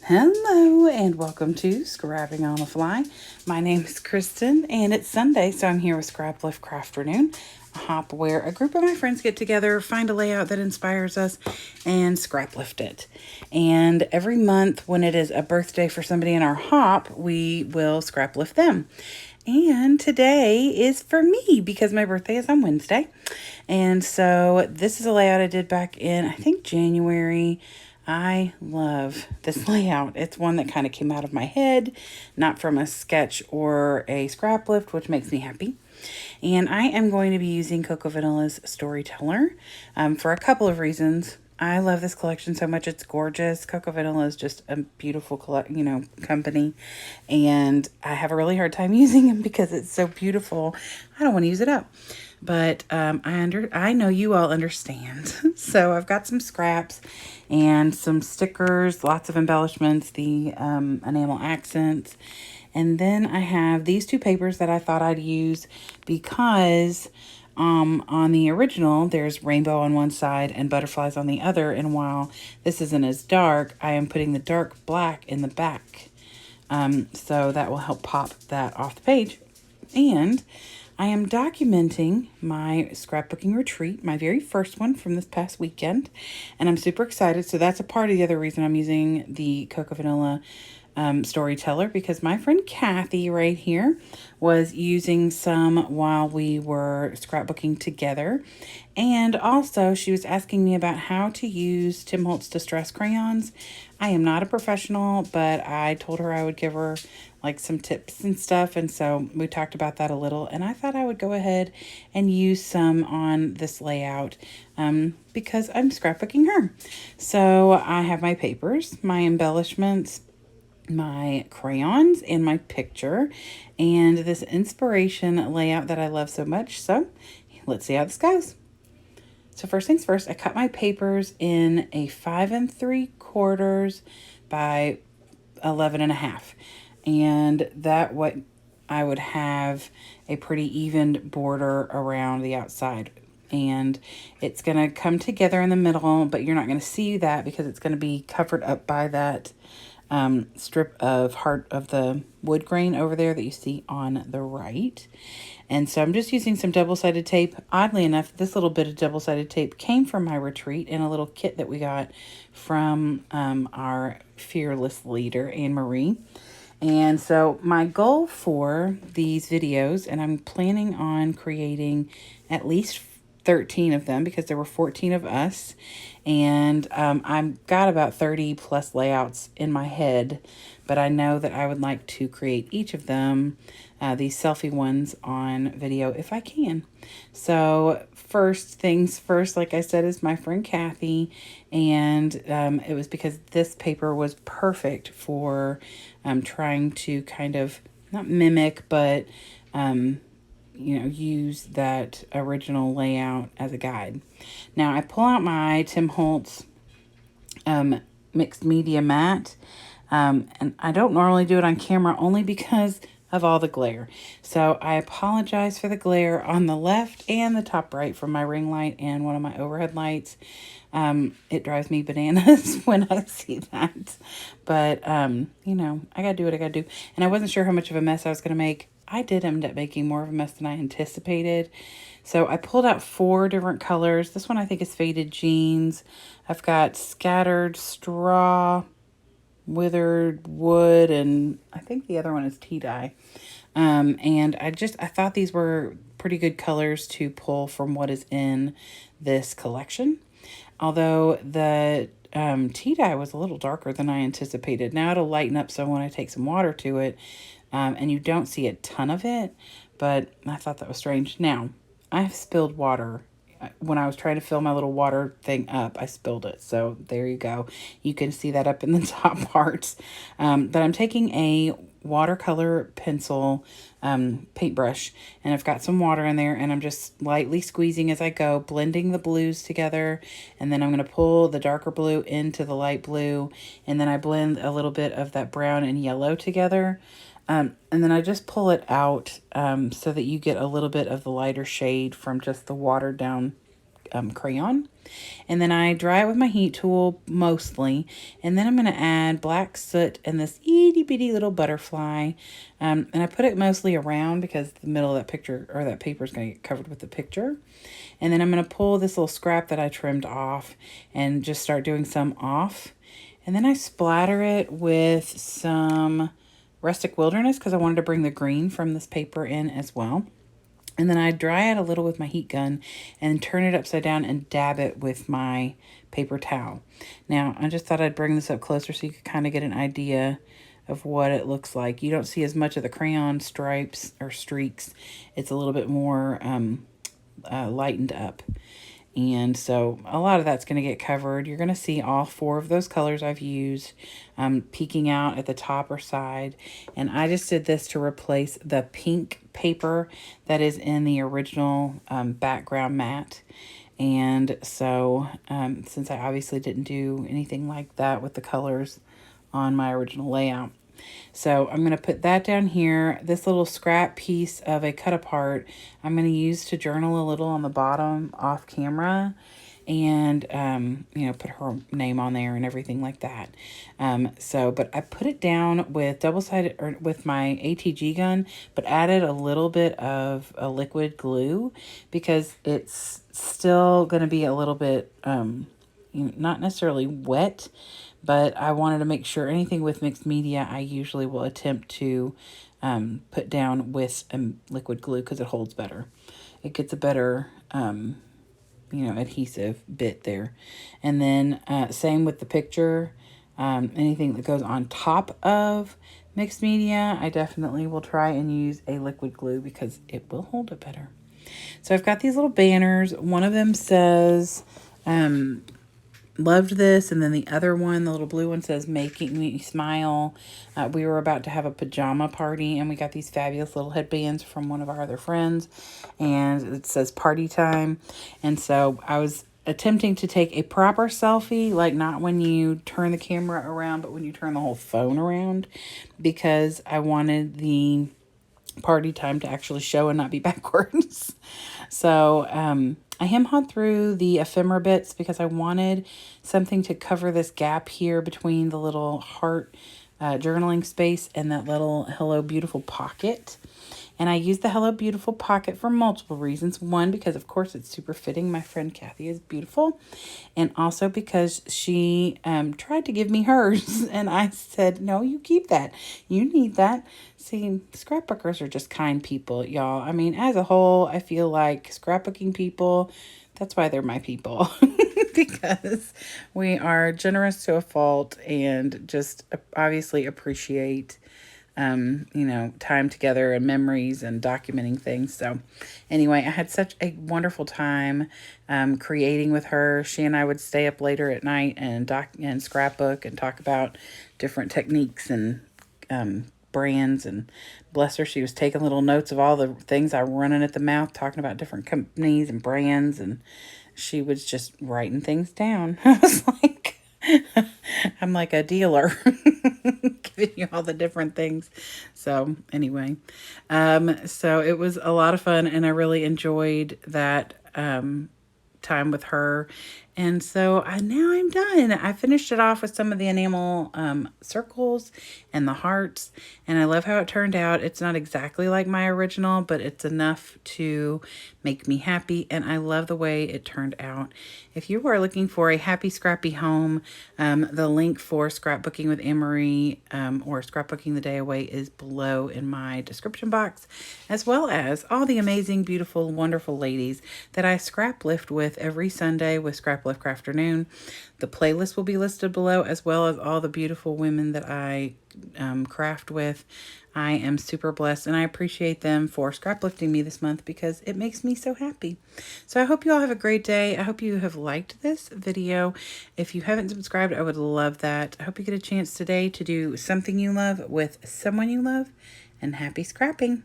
Hello and welcome to Scrapping on the Fly. My name is Kristen and it's Sunday, so I'm here with Scraplift Crafternoon, a hop where a group of my friends get together, find a layout that inspires us, and scraplift it. And every month when it is a birthday for somebody in our hop, we will scraplift them. And today is for me because my birthday is on Wednesday. And so this is a layout I did back in, I think, January. I love this layout. It's one that kind of came out of my head, not from a sketch or a scrap lift, which makes me happy. And I am going to be using Coco Vanilla's Storyteller for a couple of reasons. I love this collection so much. It's gorgeous. Coco Vanilla is just a beautiful company. And I have a really hard time using them because it's so beautiful. I don't want to use it up. But I know you all understand. So I've got some scraps and some stickers, lots of embellishments, the enamel accents. And then I have these two papers that I thought I'd use because on the original, there's rainbow on one side and butterflies on the other. And while this isn't as dark, I am putting the dark black in the back. So that will help pop that off the page. And I am documenting my scrapbooking retreat, my very first one from this past weekend, and I'm super excited. So that's a part of the other reason I'm using the Coco Vanilla Storyteller, because my friend Kathy right here was using some while we were scrapbooking together. And also she was asking me about how to use Tim Holtz Distress crayons. I am not a professional, but I told her I would give her like some tips and stuff. And so we talked about that a little, and I thought I would go ahead and use some on this layout because I'm scrapbooking her. So I have my papers, my embellishments, my crayons, and my picture, and this inspiration layout that I love so much. So let's see how this goes. So first things first, I cut my papers in a 5 3/4 by 11 1/2. And that way I would have a pretty even border around the outside. And it's going to come together in the middle, but you're not going to see that because it's going to be covered up by that strip of the wood grain over there that you see on the right. And so I'm just using some double-sided tape. Oddly enough, this little bit of double-sided tape came from my retreat in a little kit that we got from our fearless leader, Anne-Marie. And so my goal for these videos, and I'm planning on creating at least 13 of them because there were 14 of us, and I've got about 30 plus layouts in my head, but I know that I would like to create each of them, these selfie ones, on video if I can. So first things first, like I said, is my friend Kathy, and it was because this paper was perfect for trying to kind of not mimic, but use that original layout as a guide. Now I pull out my Tim Holtz mixed media mat, and I don't normally do it on camera only because of all the glare. So I apologize for the glare on the left and the top right from my ring light and one of my overhead lights. It drives me bananas when I see that. But, I gotta do what I gotta do. And I wasn't sure how much of a mess I was gonna make. I did end up making more of a mess than I anticipated. So I pulled out 4 different colors. This one I think is Faded Jeans. I've got Scattered Straw, Withered Wood, and I think the other one is Tea Dye. And I thought these were pretty good colors to pull from what is in this collection. Although the tea dye was a little darker than I anticipated. Now it'll lighten up so when I take some water to it, and you don't see a ton of it, but I thought that was strange. Now, I've spilled water. When I was trying to fill my little water thing up, I spilled it. So there you go. You can see that up in the top parts. But I'm taking a watercolor pencil paintbrush, and I've got some water in there, and I'm just lightly squeezing as I go, blending the blues together, and then I'm going to pull the darker blue into the light blue, and then I blend a little bit of that brown and yellow together. And then I just pull it out so that you get a little bit of the lighter shade from just the watered down crayon. And then I dry it with my heat tool mostly. And then I'm going to add black soot and this itty bitty little butterfly. And I put it mostly around because the middle of that picture or that paper is going to get covered with the picture. And then I'm going to pull this little scrap that I trimmed off and just start doing some off. And then I splatter it with some Rustic Wilderness because I wanted to bring the green from this paper in as well. And then I dry it a little with my heat gun and turn it upside down and dab it with my paper towel. Now, I just thought I'd bring this up closer so you could kind of get an idea of what it looks like. You don't see as much of the crayon stripes or streaks. It's a little bit more lightened up. And so a lot of that's going to get covered. You're going to see all 4 of those colors I've used peeking out at the top or side. And I just did this to replace the pink paper that is in the original background mat. And so since I obviously didn't do anything like that with the colors on my original layout. So I'm going to put that down here. This little scrap piece of a cut apart, I'm going to use to journal a little on the bottom off camera and, you know, put her name on there and everything like that. But I put it down with double-sided or with my ATG gun, but added a little bit of a liquid glue because it's still going to be a little bit, not necessarily wet, but I wanted to make sure anything with mixed media, I usually will attempt to put down with liquid glue because it holds better. It gets a better, adhesive bit there. And then same with the picture. Anything that goes on top of mixed media, I definitely will try and use a liquid glue because it will hold it better. So I've got these little banners. One of them says, loved this, and then the other one, the little blue one, says making me smile. We were about to have a pajama party and we got these fabulous little headbands from one of our other friends, and it says party time. And so I was attempting to take a proper selfie, like not when you turn the camera around, but when you turn the whole phone around, because I wanted the party time to actually show and not be backwards. So I hem-hawed through the ephemera bits because I wanted something to cover this gap here between the little heart journaling space and that little Hello Beautiful pocket. And I used the Hello Beautiful pocket for multiple reasons. One, because of course it's super fitting. My friend Kathy is beautiful. And also because she tried to give me hers. And I said, no, you keep that. You need that. See, scrapbookers are just kind people, y'all. I mean, as a whole, I feel like scrapbooking people, that's why they're my people. Because we are generous to a fault and just obviously appreciate time together and memories and documenting things. So anyway, I had such a wonderful time creating with her. She and I would stay up later at night and scrapbook and talk about different techniques and brands. And bless her, she was taking little notes of all the things I were running at the mouth, talking about different companies and brands, and she was just writing things down. I was like, I'm like a dealer giving you all the different things. So anyway, so it was a lot of fun and I really enjoyed that time with her. And so now I'm done. I finished it off with some of the enamel circles and the hearts. And I love how it turned out. It's not exactly like my original, but it's enough to make me happy. And I love the way it turned out. If you are looking for a happy, scrappy home, the link for Scrapbooking with Anne-Marie or Scrapbooking the Day Away is below in my description box, as well as all the amazing, beautiful, wonderful ladies that I scrap lift with every Sunday with Scraplift Crafternoon. The playlist will be listed below, as well as all the beautiful women that I craft with. I am super blessed and I appreciate them for scraplifting me this month because it makes me so happy. So I hope you all have a great day. I hope you have liked this video. If you haven't subscribed, I would love that. I hope you get a chance today to do something you love with someone you love, and happy scrapping.